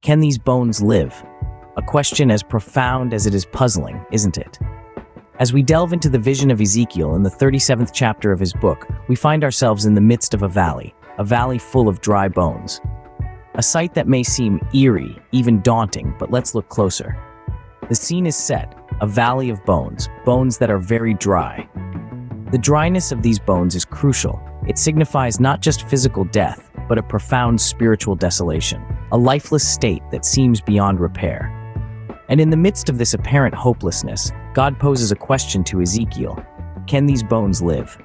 Can these bones live? A question as profound as it is puzzling, isn't it? As we delve into the vision of Ezekiel in the 37th chapter of his book, we find ourselves in the midst of a valley full of dry bones. A sight that may seem eerie, even daunting, but let's look closer. The scene is set, a valley of bones, bones that are very dry. The dryness of these bones is crucial. It signifies not just physical death, but a profound spiritual desolation, a lifeless state that seems beyond repair. And in the midst of this apparent hopelessness, God poses a question to Ezekiel. Can these bones live?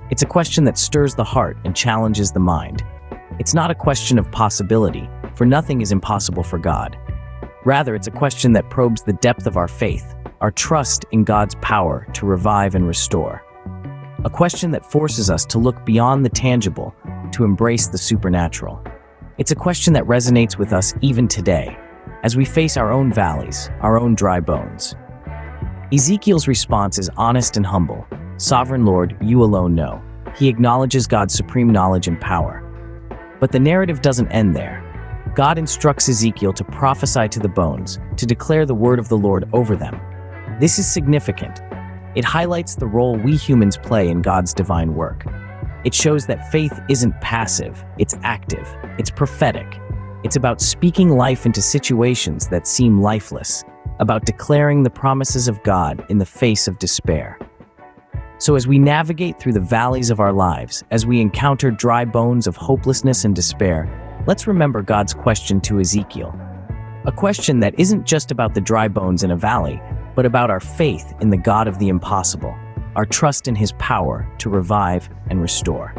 It's a question that stirs the heart and challenges the mind. It's not a question of possibility, for nothing is impossible for God. Rather, it's a question that probes the depth of our faith, our trust in God's power to revive and restore. A question that forces us to look beyond the tangible, to embrace the supernatural. It's a question that resonates with us even today, as we face our own valleys, our own dry bones. Ezekiel's response is honest and humble. Sovereign Lord, you alone know. He acknowledges God's supreme knowledge and power. But the narrative doesn't end there. God instructs Ezekiel to prophesy to the bones, to declare the word of the Lord over them. This is significant. It highlights the role we humans play in God's divine work. It shows that faith isn't passive, it's active, it's prophetic. It's about speaking life into situations that seem lifeless, about declaring the promises of God in the face of despair. So as we navigate through the valleys of our lives, as we encounter dry bones of hopelessness and despair, let's remember God's question to Ezekiel. A question that isn't just about the dry bones in a valley, but about our faith in the God of the impossible, our trust in His power to revive and restore.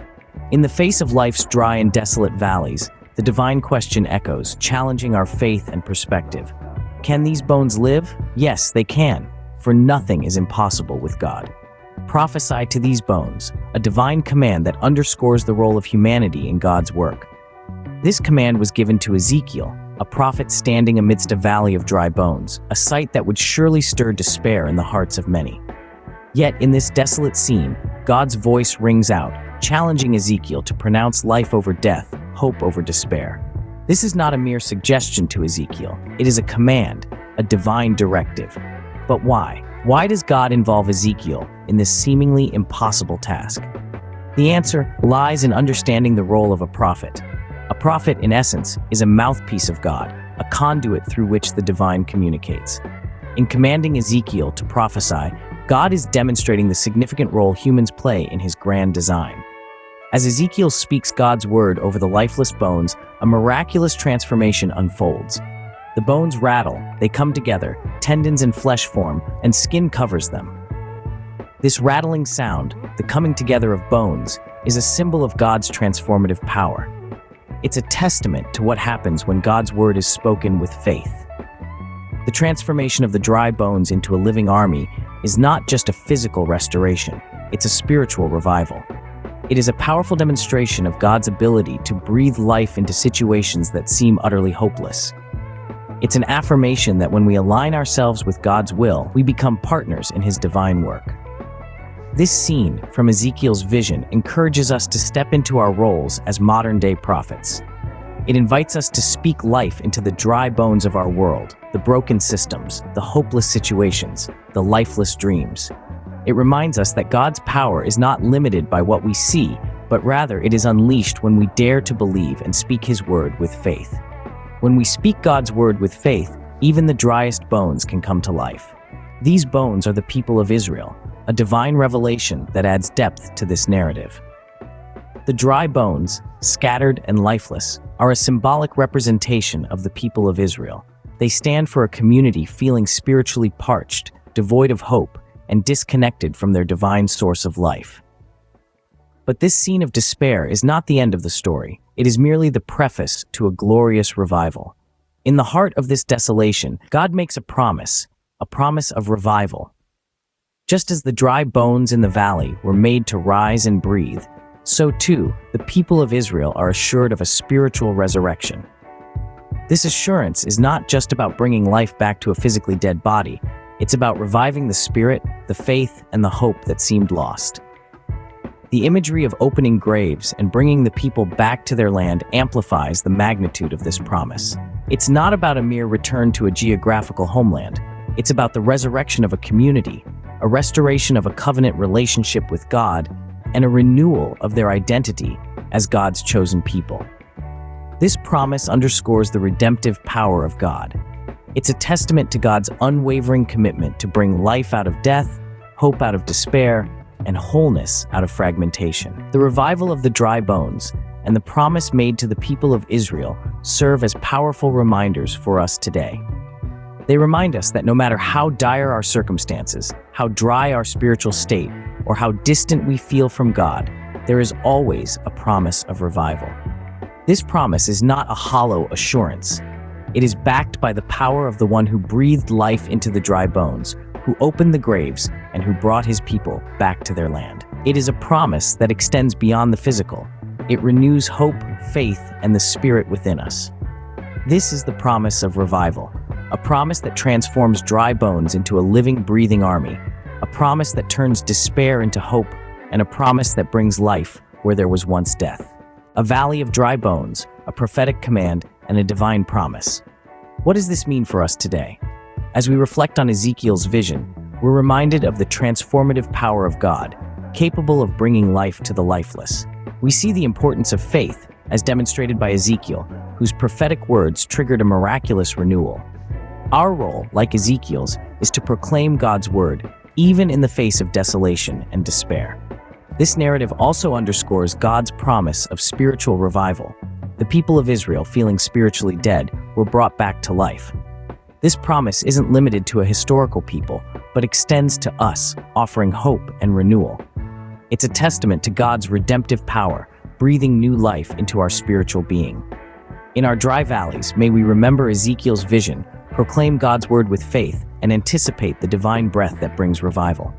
In the face of life's dry and desolate valleys, the divine question echoes, challenging our faith and perspective. Can these bones live? Yes, they can, for nothing is impossible with God. Prophesy to these bones, a divine command that underscores the role of humanity in God's work. This command was given to Ezekiel, a prophet standing amidst a valley of dry bones, a sight that would surely stir despair in the hearts of many. Yet in this desolate scene, God's voice rings out, challenging Ezekiel to pronounce life over death, hope over despair. This is not a mere suggestion to Ezekiel. It is a command, a divine directive. But why? Why does God involve Ezekiel in this seemingly impossible task? The answer lies in understanding the role of a prophet. A prophet, in essence, is a mouthpiece of God, a conduit through which the divine communicates. In commanding Ezekiel to prophesy, God is demonstrating the significant role humans play in His grand design. As Ezekiel speaks God's word over the lifeless bones, a miraculous transformation unfolds. The bones rattle, they come together, tendons and flesh form, and skin covers them. This rattling sound, the coming together of bones, is a symbol of God's transformative power. It's a testament to what happens when God's word is spoken with faith. The transformation of the dry bones into a living army is not just a physical restoration, it's a spiritual revival. It is a powerful demonstration of God's ability to breathe life into situations that seem utterly hopeless. It's an affirmation that when we align ourselves with God's will, we become partners in His divine work. This scene from Ezekiel's vision encourages us to step into our roles as modern-day prophets. It invites us to speak life into the dry bones of our world, the broken systems, the hopeless situations, the lifeless dreams. It reminds us that God's power is not limited by what we see, but rather it is unleashed when we dare to believe and speak His word with faith. When we speak God's word with faith, even the driest bones can come to life. These bones are the people of Israel, a divine revelation that adds depth to this narrative. The dry bones, scattered and lifeless, are a symbolic representation of the people of Israel. They stand for a community feeling spiritually parched, devoid of hope, and disconnected from their divine source of life. But this scene of despair is not the end of the story. It is merely the preface to a glorious revival. In the heart of this desolation, God makes a promise of revival. Just as the dry bones in the valley were made to rise and breathe, so too the people of Israel are assured of a spiritual resurrection. This assurance is not just about bringing life back to a physically dead body. It's about reviving the spirit, the faith, and the hope that seemed lost. The imagery of opening graves and bringing the people back to their land amplifies the magnitude of this promise. It's not about a mere return to a geographical homeland. It's about the resurrection of a community, a restoration of a covenant relationship with God, and a renewal of their identity as God's chosen people. This promise underscores the redemptive power of God. It's a testament to God's unwavering commitment to bring life out of death, hope out of despair, and wholeness out of fragmentation. The revival of the dry bones and the promise made to the people of Israel serve as powerful reminders for us today. They remind us that no matter how dire our circumstances, how dry our spiritual state, or how distant we feel from God, there is always a promise of revival. This promise is not a hollow assurance. It is backed by the power of the one who breathed life into the dry bones, who opened the graves, and who brought his people back to their land. It is a promise that extends beyond the physical. It renews hope, faith, and the spirit within us. This is the promise of revival, a promise that transforms dry bones into a living, breathing army, a promise that turns despair into hope, and a promise that brings life where there was once death. A valley of dry bones, a prophetic command, and a divine promise. What does this mean for us today? As we reflect on Ezekiel's vision, we're reminded of the transformative power of God, capable of bringing life to the lifeless. We see the importance of faith, as demonstrated by Ezekiel, whose prophetic words triggered a miraculous renewal. Our role, like Ezekiel's, is to proclaim God's word, even in the face of desolation and despair. This narrative also underscores God's promise of spiritual revival. The people of Israel, feeling spiritually dead, were brought back to life. This promise isn't limited to a historical people, but extends to us, offering hope and renewal. It's a testament to God's redemptive power, breathing new life into our spiritual being. In our dry valleys, may we remember Ezekiel's vision, proclaim God's word with faith, and anticipate the divine breath that brings revival.